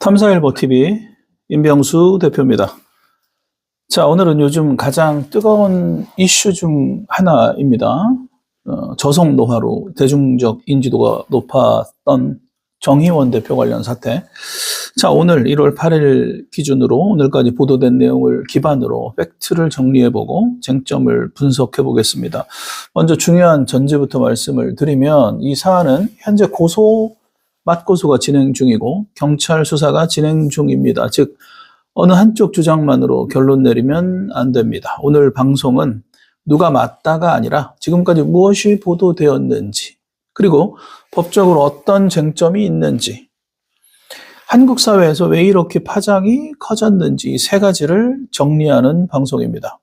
탐사일보 TV 임병수 대표입니다. 자, 오늘은 요즘 가장 뜨거운 이슈 중 하나입니다. 저속 노화로 대중적 인지도가 높았던 정희원 대표 관련 사태. 자, 오늘 1월 8일 기준으로 오늘까지 보도된 내용을 기반으로 팩트를 정리해보고 쟁점을 분석해보겠습니다. 먼저 중요한 전제부터 말씀을 드리면 이 사안은 현재 맞고소가 진행 중이고 경찰 수사가 진행 중입니다. 즉 어느 한쪽 주장만으로 결론 내리면 안 됩니다. 오늘 방송은 누가 맞다가 아니라 지금까지 무엇이 보도되었는지, 그리고 법적으로 어떤 쟁점이 있는지, 한국 사회에서 왜 이렇게 파장이 커졌는지 이 세 가지를 정리하는 방송입니다.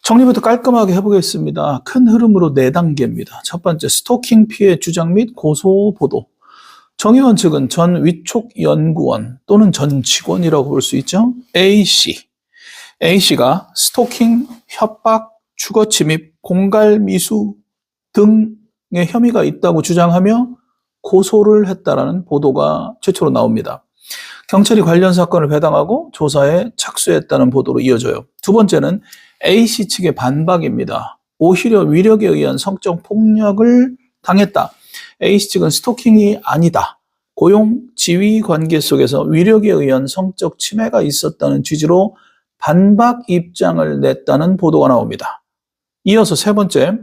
정리부터 깔끔하게 해보겠습니다. 큰 흐름으로 4단계입니다. 첫 번째, 스토킹 피해 주장 및 고소 보도. 정의원 측은 전 위촉연구원 또는 전 직원이라고 볼 수 있죠. A씨가 스토킹, 협박, 주거침입, 공갈미수 등의 혐의가 있다고 주장하며 고소를 했다라는 보도가 최초로 나옵니다. 경찰이 관련 사건을 배당하고 조사에 착수했다는 보도로 이어져요. 두 번째는 A씨 측의 반박입니다. 오히려 위력에 의한 성적 폭력을 당했다. A씨 측은 스토킹이 아니다. 고용 지위 관계 속에서 위력에 의한 성적 침해가 있었다는 취지로 반박 입장을 냈다는 보도가 나옵니다. 이어서 세 번째,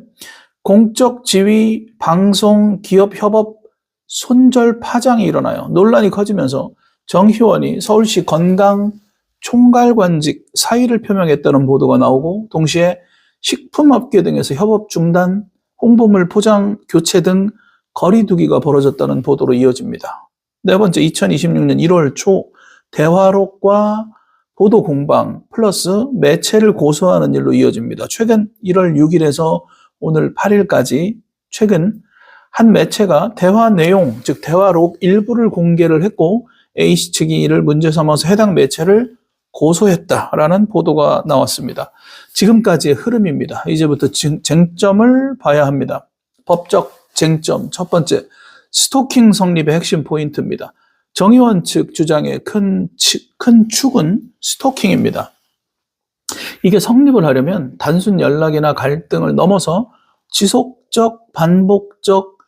공적 지위, 방송, 기업 협업, 손절 파장이 일어나요. 논란이 커지면서 정희원이 서울시 건강 총괄관직 사의를 표명했다는 보도가 나오고, 동시에 식품업계 등에서 협업 중단, 홍보물 포장 교체 등 거리두기가 벌어졌다는 보도로 이어집니다. 네 번째, 2026년 1월 초 대화록과 보도 공방 플러스 매체를 고소하는 일로 이어집니다. 최근 1월 6일에서 오늘 8일까지 최근 한 매체가 대화 내용, 즉 대화록 일부를 공개를 했고 A씨 측이 이를 문제 삼아서 해당 매체를 고소했다라는 보도가 나왔습니다. 지금까지의 흐름입니다. 이제부터 쟁점을 봐야 합니다. 법적 쟁점 첫 번째, 스토킹 성립의 핵심 포인트입니다. 정의원 측 주장의 큰 축은 스토킹입니다. 이게 성립을 하려면 단순 연락이나 갈등을 넘어서 지속적, 반복적,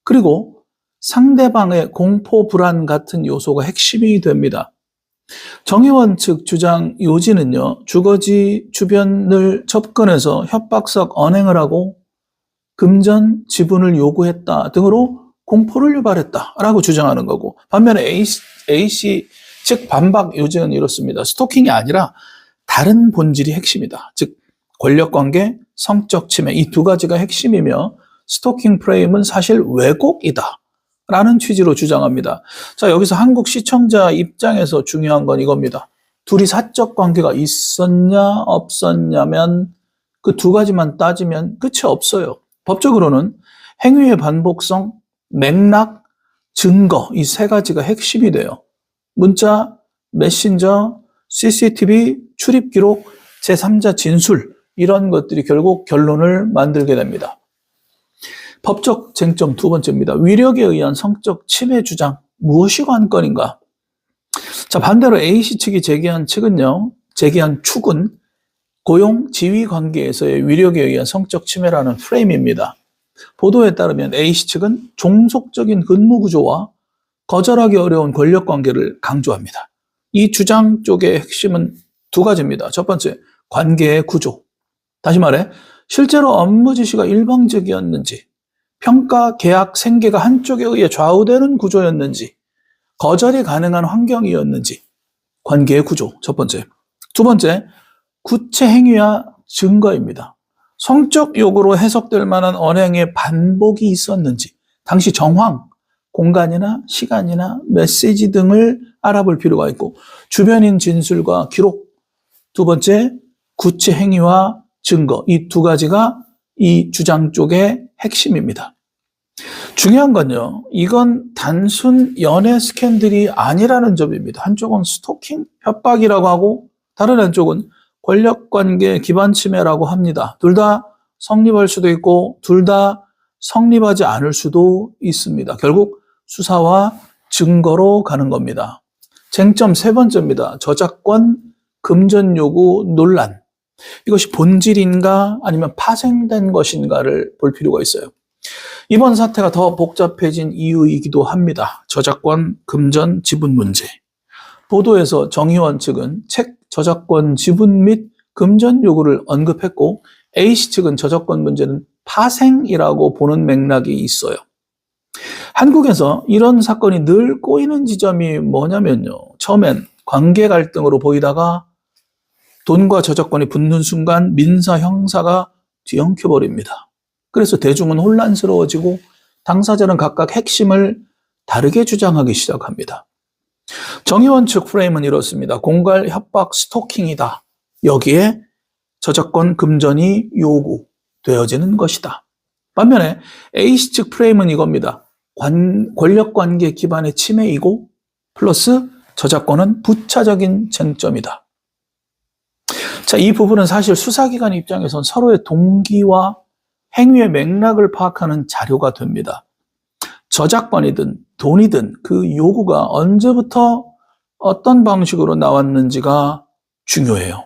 그리고 상대방의 공포, 불안 같은 요소가 핵심이 됩니다. 정의원 측 주장 요지는요, 주거지 주변을 접근해서 협박성 언행을 하고 금전 지분을 요구했다 등으로 공포를 유발했다라고 주장하는 거고, 반면에 A씨 즉 반박 요지는 이렇습니다. 스토킹이 아니라 다른 본질이 핵심이다. 즉 권력관계, 성적 침해 이 두 가지가 핵심이며 스토킹 프레임은 사실 왜곡이다 라는 취지로 주장합니다. 자, 여기서 한국 시청자 입장에서 중요한 건 이겁니다. 둘이 사적 관계가 있었냐 없었냐면 그 두 가지만 따지면 끝이 없어요. 법적으로는 행위의 반복성, 맥락, 증거 이 세 가지가 핵심이 돼요. 문자, 메신저, CCTV, 출입 기록, 제3자 진술 이런 것들이 결국 결론을 만들게 됩니다. 법적 쟁점 두 번째입니다. 위력에 의한 성적 침해 주장 무엇이 관건인가? 자, 반대로 A씨 측이 제기한 축은 고용 지위 관계에서의 위력에 의한 성적 침해라는 프레임입니다. 보도에 따르면 A씨 측은 종속적인 근무 구조와 거절하기 어려운 권력 관계를 강조합니다. 이 주장 쪽의 핵심은 두 가지입니다. 첫 번째, 관계의 구조. 다시 말해 실제로 업무 지시가 일방적이었는지, 평가, 계약, 생계가 한쪽에 의해 좌우되는 구조였는지, 거절이 가능한 환경이었는지, 관계의 구조, 첫 번째. 두 번째, 구체 행위와 증거입니다. 성적 요구로 해석될 만한 언행의 반복이 있었는지, 당시 정황, 공간이나 시간이나 메시지 등을 알아볼 필요가 있고, 주변인 진술과 기록, 두 번째, 구체 행위와 증거, 이 두 가지가 이 주장 쪽의 핵심입니다. 중요한 건요, 이건 단순 연애 스캔들이 아니라는 점입니다. 한쪽은 스토킹, 협박이라고 하고 다른 한쪽은 권력관계 기반 침해라고 합니다. 둘 다 성립할 수도 있고 둘 다 성립하지 않을 수도 있습니다. 결국 수사와 증거로 가는 겁니다. 쟁점 세 번째입니다. 저작권 금전 요구 논란. 이것이 본질인가 아니면 파생된 것인가를 볼 필요가 있어요. 이번 사태가 더 복잡해진 이유이기도 합니다. 저작권 금전 지분 문제. 보도에서 정의원 측은 책 저작권 지분 및 금전 요구를 언급했고 A씨 측은 저작권 문제는 파생이라고 보는 맥락이 있어요. 한국에서 이런 사건이 늘 꼬이는 지점이 뭐냐면요. 처음엔 관계 갈등으로 보이다가 돈과 저작권이 붙는 순간 민사 형사가 뒤엉켜버립니다. 그래서 대중은 혼란스러워지고 당사자는 각각 핵심을 다르게 주장하기 시작합니다. 정의원 측 프레임은 이렇습니다. 공갈, 협박, 스토킹이다. 여기에 저작권 금전이 요구되어지는 것이다. 반면에 A씨 측 프레임은 이겁니다. 권력관계 기반의 침해이고 플러스 저작권은 부차적인 쟁점이다. 자, 이 부분은 사실 수사기관 입장에선 서로의 동기와 행위의 맥락을 파악하는 자료가 됩니다. 저작권이든 돈이든 그 요구가 언제부터 어떤 방식으로 나왔는지가 중요해요.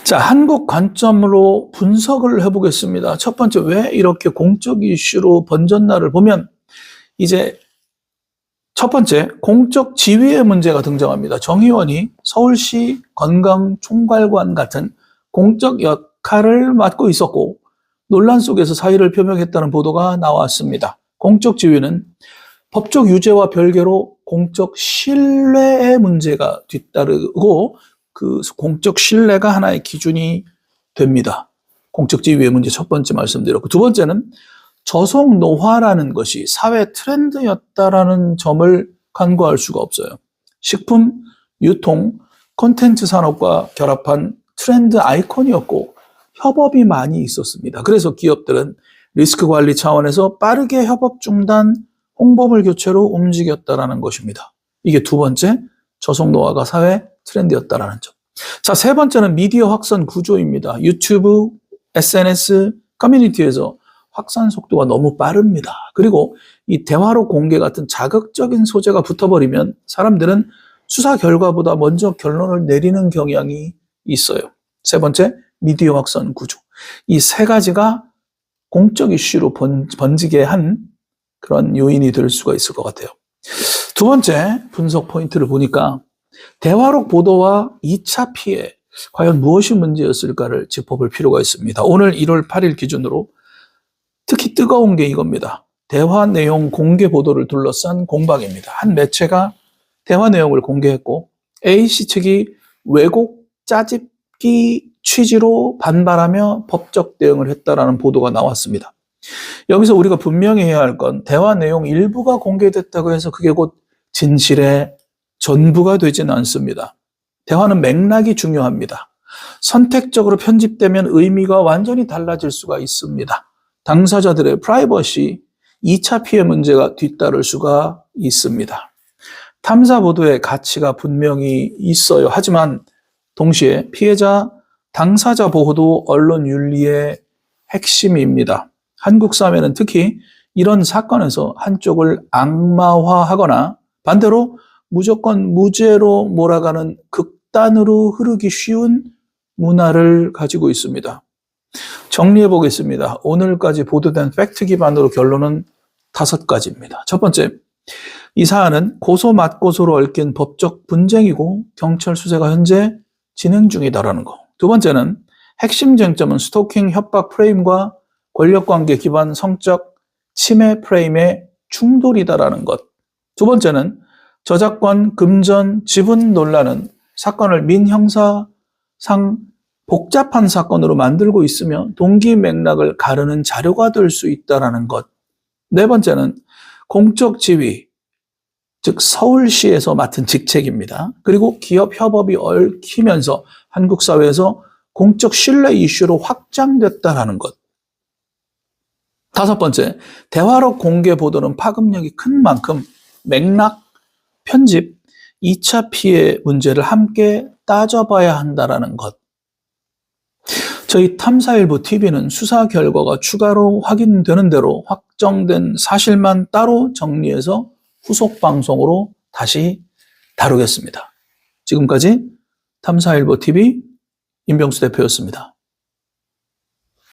자, 한국 관점으로 분석을 해보겠습니다. 첫 번째, 왜 이렇게 공적 이슈로 번졌나를 보면 이제 첫 번째, 공적 지위의 문제가 등장합니다. 정의원이 서울시 건강총괄관 같은 공적 역할을 맡고 있었고 논란 속에서 사의를 표명했다는 보도가 나왔습니다. 공적 지위는 법적 유죄와 별개로 공적 신뢰의 문제가 뒤따르고 그 공적 신뢰가 하나의 기준이 됩니다. 공적 지위의 문제 첫 번째 말씀드렸고, 두 번째는 저속 노화라는 것이 사회 트렌드였다라는 점을 간과할 수가 없어요. 식품, 유통, 콘텐츠 산업과 결합한 트렌드 아이콘이었고 협업이 많이 있었습니다. 그래서 기업들은 리스크 관리 차원에서 빠르게 협업 중단, 홍보물 교체로 움직였다라는 것입니다. 이게 두 번째, 저속 노화가 사회 트렌드였다라는 점. 자, 세 번째는 미디어 확산 구조입니다. 유튜브, SNS, 커뮤니티에서 확산 속도가 너무 빠릅니다. 그리고 이 대화록 공개 같은 자극적인 소재가 붙어버리면 사람들은 수사 결과보다 먼저 결론을 내리는 경향이 있어요. 세 번째, 미디어 확산 구조. 이 세 가지가 공적 이슈로 번지게 한 그런 요인이 될 수가 있을 것 같아요. 두 번째 분석 포인트를 보니까 대화록 보도와 2차 피해, 과연 무엇이 문제였을까를 짚어볼 필요가 있습니다. 오늘 1월 8일 기준으로 특히 뜨거운 게 이겁니다. 대화 내용 공개 보도를 둘러싼 공방입니다. 한 매체가 대화 내용을 공개했고 A씨 측이 왜곡 짜집기 취지로 반발하며 법적 대응을 했다라는 보도가 나왔습니다. 여기서 우리가 분명히 해야 할 건 대화 내용 일부가 공개됐다고 해서 그게 곧 진실의 전부가 되지는 않습니다. 대화는 맥락이 중요합니다. 선택적으로 편집되면 의미가 완전히 달라질 수가 있습니다. 당사자들의 프라이버시, 2차 피해 문제가 뒤따를 수가 있습니다. 탐사 보도의 가치가 분명히 있어요. 하지만 동시에 피해자, 당사자 보호도 언론 윤리의 핵심입니다. 한국 사회는 특히 이런 사건에서 한쪽을 악마화하거나 반대로 무조건 무죄로 몰아가는 극단으로 흐르기 쉬운 문화를 가지고 있습니다. 정리해 보겠습니다. 오늘까지 보도된 팩트 기반으로 결론은 5가지입니다. 첫 번째, 이 사안은 고소 맞고소로 얽힌 법적 분쟁이고 경찰 수사가 현재 진행 중이다라는 거. 두 번째는 핵심 쟁점은 스토킹 협박 프레임과 권력관계 기반 성적 침해 프레임의 충돌이다라는 것. 두 번째는 저작권, 금전, 지분 논란은 사건을 민형사상 복잡한 사건으로 만들고 있으며 동기 맥락을 가르는 자료가 될 수 있다는 것. 네 번째는 공적 지위, 즉 서울시에서 맡은 직책입니다. 그리고 기업 협업이 얽히면서 한국 사회에서 공적 신뢰 이슈로 확장됐다는 것. 다섯 번째, 대화록 공개 보도는 파급력이 큰 만큼 맥락, 편집, 2차 피해 문제를 함께 따져봐야 한다는 것. 저희 탐사일보 TV는 수사 결과가 추가로 확인되는 대로 확정된 사실만 따로 정리해서 후속 방송으로 다시 다루겠습니다. 지금까지 탐사일보 TV 임병수 대표였습니다.